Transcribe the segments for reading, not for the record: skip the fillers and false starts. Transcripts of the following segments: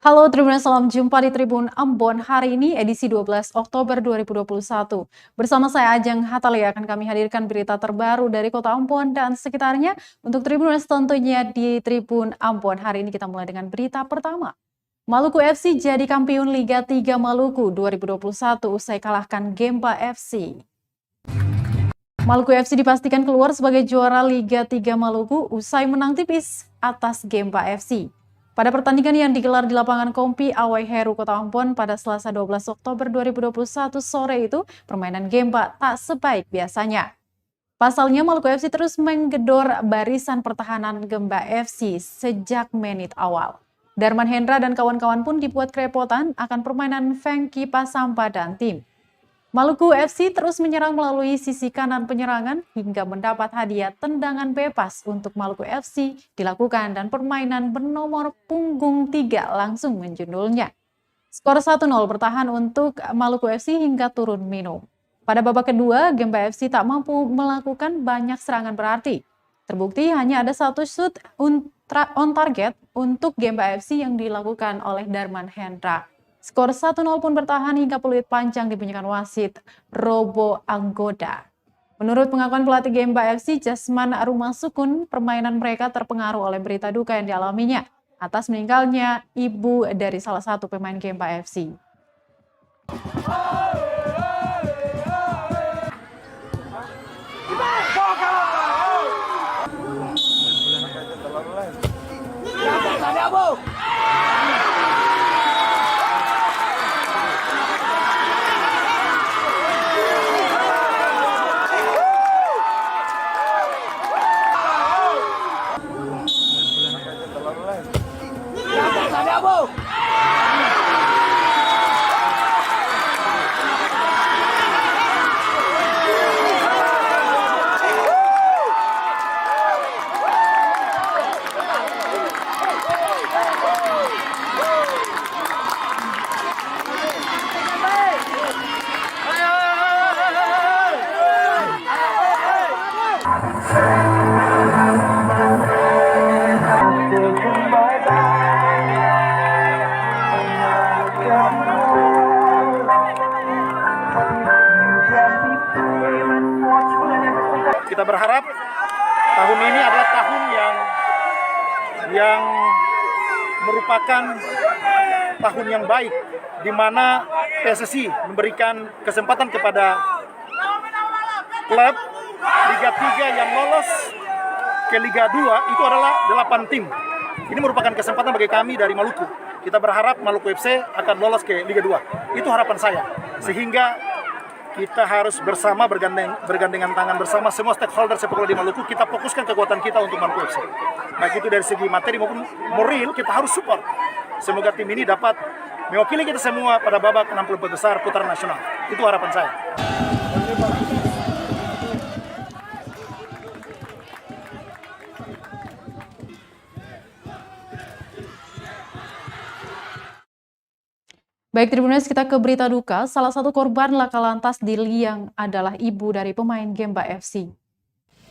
Halo Tribuners, salam jumpa di Tribun Ambon hari ini edisi 12 Oktober 2021. Bersama saya Ajeng Hatalia akan kami hadirkan berita terbaru dari Kota Ambon dan sekitarnya. Untuk Tribuners tentunya di Tribun Ambon hari ini kita mulai dengan berita pertama. Maluku FC jadi kampiun Liga 3 Maluku 2021 usai kalahkan Gempa FC. Maluku FC dipastikan keluar sebagai juara Liga 3 Maluku usai menang tipis atas Gempa FC. Pada pertandingan yang digelar di lapangan Kompi Awai Heru Kota Ambon pada Selasa 12 Oktober 2021 sore itu, permainan Gempa tak sebaik biasanya. Pasalnya Maluku FC terus menggedor barisan pertahanan Gempa FC sejak menit awal. Darman Hendra dan kawan-kawan pun dibuat kerepotan akan permainan Fengki Pasampa dan tim. Maluku FC terus menyerang melalui sisi kanan penyerangan hingga mendapat hadiah tendangan bebas untuk Maluku FC dilakukan dan permainan bernomor punggung 3 langsung menjundulnya. Skor 1-0 bertahan untuk Maluku FC hingga turun minum. Pada babak kedua, Gempa FC tak mampu melakukan banyak serangan berarti. Terbukti hanya ada satu shoot on target untuk Gempa FC yang dilakukan oleh Darman Hendra. Skor 1-0 pun bertahan hingga peluit panjang dibunyikan wasit Robo Anggoda. Menurut pengakuan pelatih Gempa FC, Jasman Rumah Sukun, permainan mereka terpengaruh oleh berita duka yang dialaminya atas meninggalnya ibu dari salah satu pemain Gempa FC. Kita berharap tahun ini adalah tahun yang merupakan tahun yang baik, di mana PSSI memberikan kesempatan kepada klub Liga 3 yang lolos ke Liga 2 itu adalah 8 tim. Ini merupakan kesempatan bagi kami dari Maluku. Kita berharap Maluku FC akan lolos ke Liga 2. Itu harapan saya. Sehingga kita harus bersama bergandengan tangan bersama semua stakeholder sepak bola di Maluku. Kita fokuskan kekuatan kita untuk Maluku FC. Baik itu dari segi materi maupun moral, kita harus support. Semoga tim ini dapat mewakili kita semua pada babak 64 besar putaran nasional. Itu harapan saya. Baik Tribuners, kita ke berita duka. Salah satu korban laka lantas di Liang adalah ibu dari pemain Gempa FC.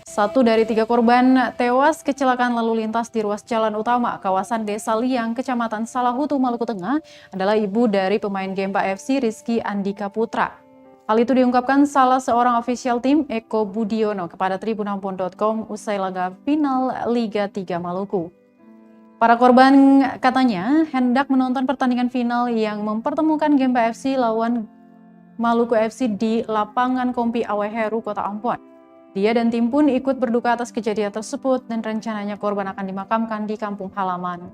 1 dari 3 korban tewas kecelakaan lalu lintas di ruas jalan utama kawasan Desa Liang, Kecamatan Salahutu, Maluku Tengah adalah ibu dari pemain Gempa FC Rizky Andika Putra. Hal itu diungkapkan salah seorang official tim Eko Budiono kepada tribunambon.com usai laga final Liga 3 Maluku. Para korban katanya hendak menonton pertandingan final yang mempertemukan Gempa FC lawan Maluku FC di lapangan Kompi Awai Heru Kota Ambon. Dia dan tim pun ikut berduka atas kejadian tersebut dan rencananya korban akan dimakamkan di kampung halaman.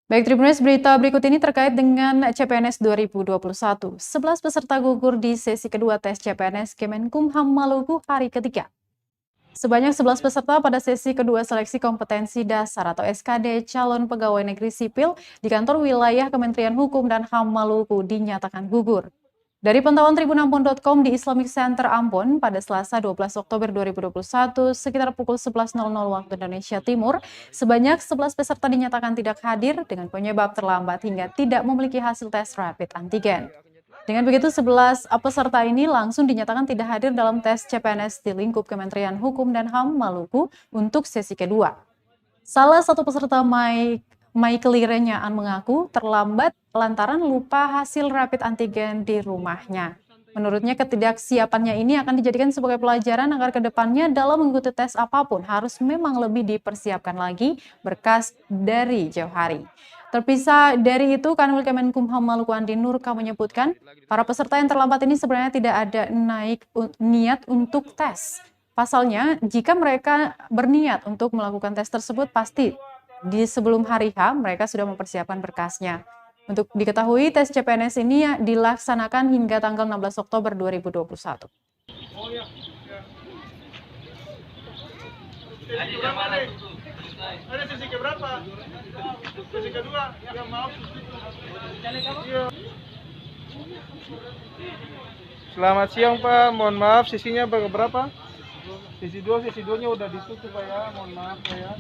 Baik Tribuners, berita berikut ini terkait dengan CPNS 2021. 11 peserta gugur di sesi kedua tes CPNS Kemenkumham Maluku hari ketiga. Sebanyak 11 peserta pada sesi kedua seleksi kompetensi dasar atau SKD calon pegawai negeri sipil di kantor wilayah Kementerian Hukum dan HAM Maluku dinyatakan gugur. Dari pantauan tribunambon.com di Islamic Center Ambon pada Selasa 12 Oktober 2021 sekitar pukul 11.00 waktu Indonesia Timur, sebanyak 11 peserta dinyatakan tidak hadir dengan penyebab terlambat hingga tidak memiliki hasil tes rapid antigen. Dengan begitu, 11 peserta ini langsung dinyatakan tidak hadir dalam tes CPNS di lingkup Kementerian Hukum dan HAM Maluku untuk sesi kedua. Salah satu peserta Michael Renyaan mengaku terlambat lantaran lupa hasil rapid antigen di rumahnya. Menurutnya ketidaksiapannya ini akan dijadikan sebagai pelajaran agar kedepannya dalam mengikuti tes apapun harus memang lebih dipersiapkan lagi berkas dari jauh hari. Terpisah dari itu, Kanwil Kemenkumham Maluku Andi Nurka menyebutkan para peserta yang terlambat ini sebenarnya tidak ada niat untuk tes. Pasalnya, jika mereka berniat untuk melakukan tes tersebut, pasti di sebelum hari H mereka sudah mempersiapkan berkasnya. Untuk diketahui, tes CPNS ini dilaksanakan hingga tanggal 16 Oktober 2021. Ada sesi keberapa? Sesi kedua, ya maaf. Selamat siang Pak, mohon maaf sesinya berapa? Sesi 2, sesi 2-nya udah ditutup Pak ya, mohon maaf Pak ya.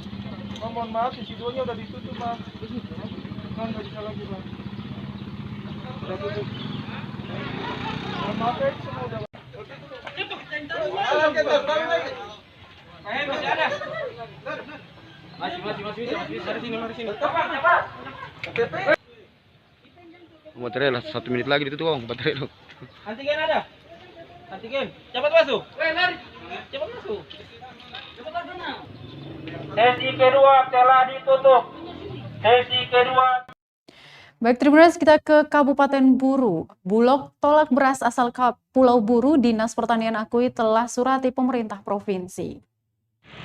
Pak, mohon maaf sesi 2-nya udah ditutup Pak. Nggak bisa lagi Pak. Udah tutup. Mohon maaf ya, semua udah. Baterai lah 1 menit lagi ditutup bang, baterai dong. Antigen ada? Antigen, cepat masuk. Cepat masuk. Sesi kedua telah ditutup. Sesi kedua. Baik, Tribuners, kita ke Kabupaten Buru. Bulog tolak beras asal Pulau Buru, Dinas Pertanian akui telah surati pemerintah provinsi.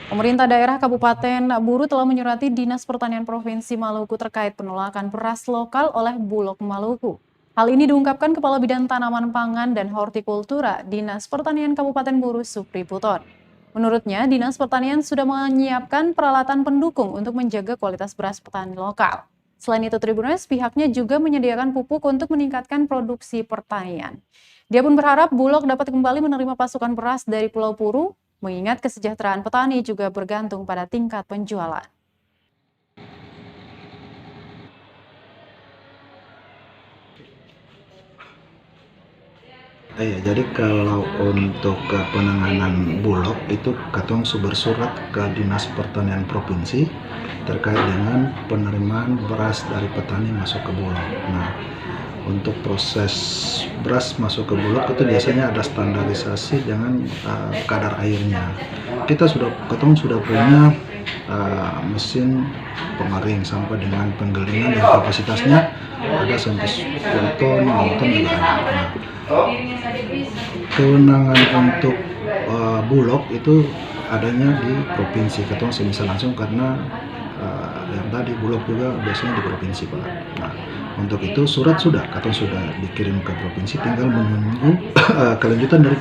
Pemerintah daerah Kabupaten Buru telah menyurati Dinas Pertanian Provinsi Maluku terkait penolakan beras lokal oleh Bulog Maluku. Hal ini diungkapkan Kepala Bidang Tanaman Pangan dan Hortikultura Dinas Pertanian Kabupaten Buru, Supri Puton. Menurutnya, Dinas Pertanian sudah menyiapkan peralatan pendukung untuk menjaga kualitas beras petani lokal. Selain itu, Tribuners, pihaknya juga menyediakan pupuk untuk meningkatkan produksi pertanian. Dia pun berharap Bulog dapat kembali menerima pasokan beras dari Pulau Buru, mengingat kesejahteraan petani juga bergantung pada tingkat penjualan. Iya, jadi kalau untuk penanganan Bulog itu katong bersurat ke Dinas Pertanian Provinsi terkait dengan penerimaan beras dari petani masuk ke Bulog. Nah, untuk proses beras masuk ke Bulog itu biasanya ada standarisasi dengan kadar airnya. Katong sudah punya mesin pengering sampai dengan penggilingan yang kapasitasnya ada sampai 10 ton, 6 ton juga ada. Nah, kewenangan untuk Bulog itu adanya di provinsi. Katong bisa langsung karena yang tadi Bulog juga biasanya di provinsi Pak. Nah, untuk itu katong sudah dikirim ke provinsi, tinggal menunggu kelanjutan dari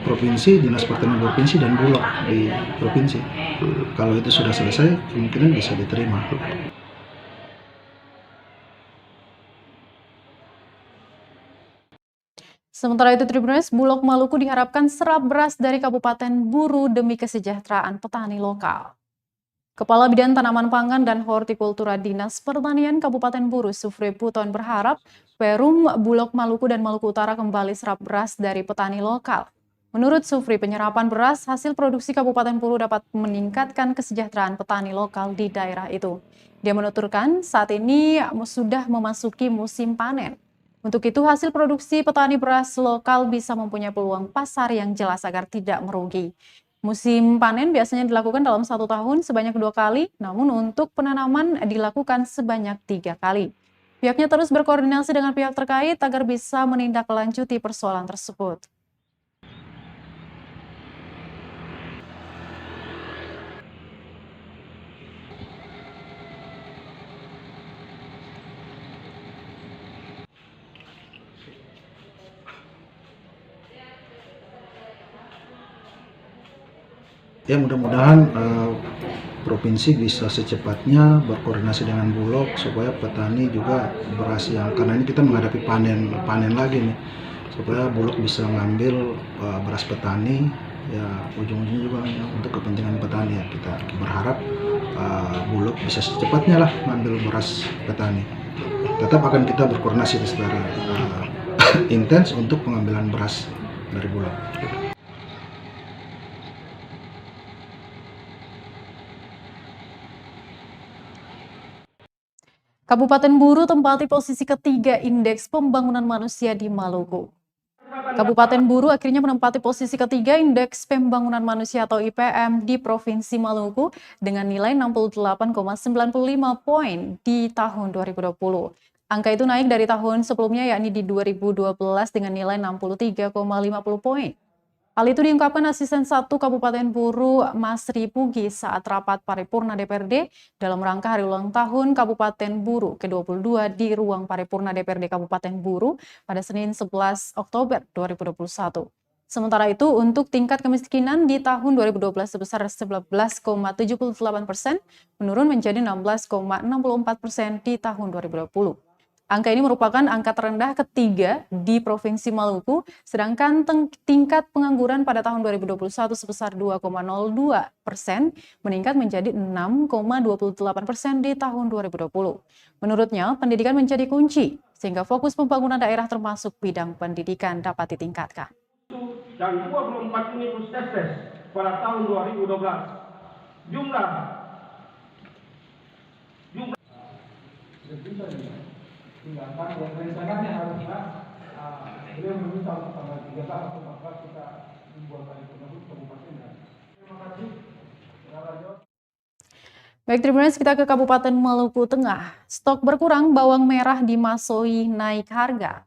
provinsi, Dinas Pertanian Provinsi dan Bulog di provinsi. Kalau itu sudah selesai, kemungkinan bisa diterima. Sementara itu, Tribuners, Bulog Maluku diharapkan serap beras dari Kabupaten Buru demi kesejahteraan petani lokal. Kepala Bidang Tanaman Pangan dan Hortikultura Dinas Pertanian Kabupaten Buru, Supri Puton berharap Perum, Bulog Maluku dan Maluku Utara kembali serap beras dari petani lokal. Menurut Supri, penyerapan beras hasil produksi Kabupaten Buru dapat meningkatkan kesejahteraan petani lokal di daerah itu. Dia menuturkan saat ini sudah memasuki musim panen. Untuk itu, hasil produksi petani beras lokal bisa mempunyai peluang pasar yang jelas agar tidak merugi. Musim panen biasanya dilakukan dalam 1 tahun sebanyak 2 kali, namun untuk penanaman dilakukan sebanyak 3 kali. Pihaknya terus berkoordinasi dengan pihak terkait agar bisa menindaklanjuti persoalan tersebut. Ya mudah-mudahan provinsi bisa secepatnya berkoordinasi dengan Bulog supaya petani juga beras yang, karena ini kita menghadapi panen lagi nih, supaya Bulog bisa mengambil beras petani ya, ujung-ujungnya juga ya, untuk kepentingan petani ya. Kita berharap Bulog bisa secepatnya lah mengambil beras petani. Tetap akan kita berkoordinasi secara intens untuk pengambilan beras dari Bulog. Kabupaten Buru tempati posisi ketiga Indeks Pembangunan Manusia di Maluku. Kabupaten Buru akhirnya menempati posisi ketiga Indeks Pembangunan Manusia atau IPM di Provinsi Maluku dengan nilai 68,95 poin di tahun 2020. Angka itu naik dari tahun sebelumnya yakni di 2012 dengan nilai 63,50 poin. Hal itu diungkapkan Asisten 1 Kabupaten Buru Masri Pugi saat rapat paripurna DPRD dalam rangka hari ulang tahun Kabupaten Buru ke-22 di ruang paripurna DPRD Kabupaten Buru pada Senin 11 Oktober 2021. Sementara itu untuk tingkat kemiskinan di tahun 2012 sebesar 11,78%, menurun menjadi 16,64% di tahun 2020. Angka ini merupakan angka terendah ketiga di Provinsi Maluku, sedangkan tingkat pengangguran pada tahun 2021 sebesar 2,02%, meningkat menjadi 6,28% di tahun 2020. Menurutnya, pendidikan menjadi kunci, sehingga fokus pembangunan daerah termasuk bidang pendidikan dapat ditingkatkan. Dan 24 unit puskesmas pada tahun 2012. Jumlah tinggalkan yang rencananya harusnya beliau meminta untuk tanggal 13 atau 14 kita membuat paripurna kabupaten. Terima kasih. Baik, terima kasih. Kita ke Kabupaten Maluku Tengah. Stok berkurang bawang merah di Masohi naik harga.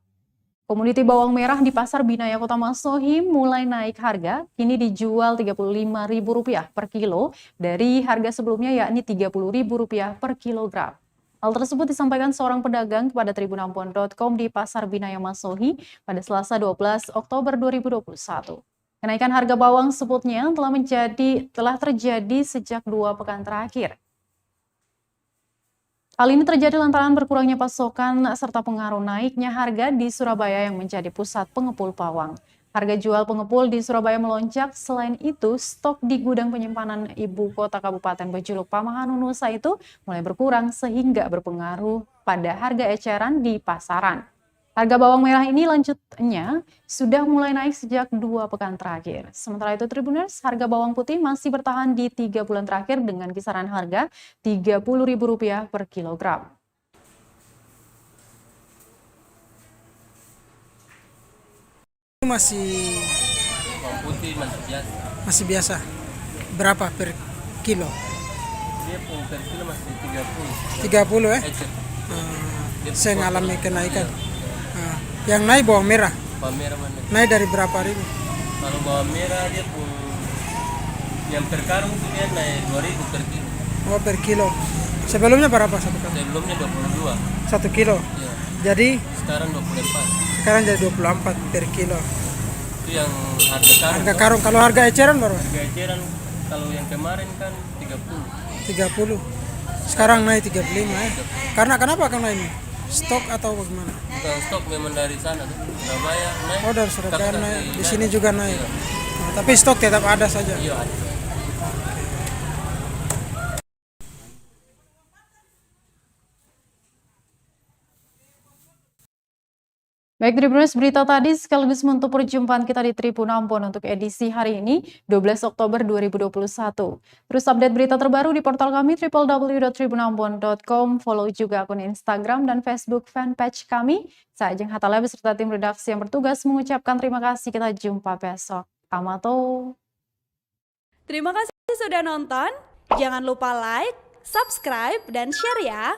Komoditi bawang merah di Pasar Binaya Kota Masohi mulai naik harga, kini dijual Rp35.000 per kilo dari harga sebelumnya yakni Rp30.000 per kilogram. Hal tersebut disampaikan seorang pedagang kepada tribunambon.com di Pasar Binaya Masohi pada Selasa 12 Oktober 2021. Kenaikan harga bawang sebutnya telah terjadi sejak 2 pekan terakhir. Hal ini terjadi lantaran berkurangnya pasokan serta pengaruh naiknya harga di Surabaya yang menjadi pusat pengepul bawang. Harga jual pengepul di Surabaya melonjak. Selain itu, stok di gudang penyimpanan ibu kota Kabupaten berjuluk Pamahan Nusa itu mulai berkurang sehingga berpengaruh pada harga eceran di pasaran. Harga bawang merah ini lanjutnya sudah mulai naik sejak 2 pekan terakhir. Sementara itu Tribuners, harga bawang putih masih bertahan di 3 bulan terakhir dengan kisaran harga Rp30.000 per kilogram. Masih biasa. Berapa per kilo? Dia per kilo masih 30 ya? Saya ngalami kenaikan. Yang naik bawang merah. Bawang merah mana? Naik dari berapa ribu? Kalau bawang merah dia pun yang per karung itu dia naik 2.000 per kilo. Oh, per kilo. Sebelumnya berapa satu kilo? Sebelumnya 22. 1 kilo. Ya. Jadi Sekarang 24. sekarang jadi 24 per kilo. Itu yang harga karung. Harga karung. Kalau harga eceran berapa? Harga eceran kalau yang kemarin kan 30. 30. Sekarang naik 35 ya. Karena kenapa akan naik? Stok atau bagaimana? Bukan stok, memang dari sana tuh. Surabaya naik. Oh, dari Surabaya Tapi naik. Di sini juga naik. Iya. Tapi stok tetap ada saja. Iya ada. Baik, Tribuners, berita tadi sekaligus menutup perjumpaan kita di Tribun Ambon untuk edisi hari ini, 12 Oktober 2021. Terus update berita terbaru di portal kami www.tribunambon.com, follow juga akun Instagram dan Facebook fanpage kami. Saya Ajeng Hatala beserta tim redaksi yang bertugas mengucapkan terima kasih. Kita jumpa besok. Amato. Terima kasih sudah nonton. Jangan lupa like, subscribe, dan share ya.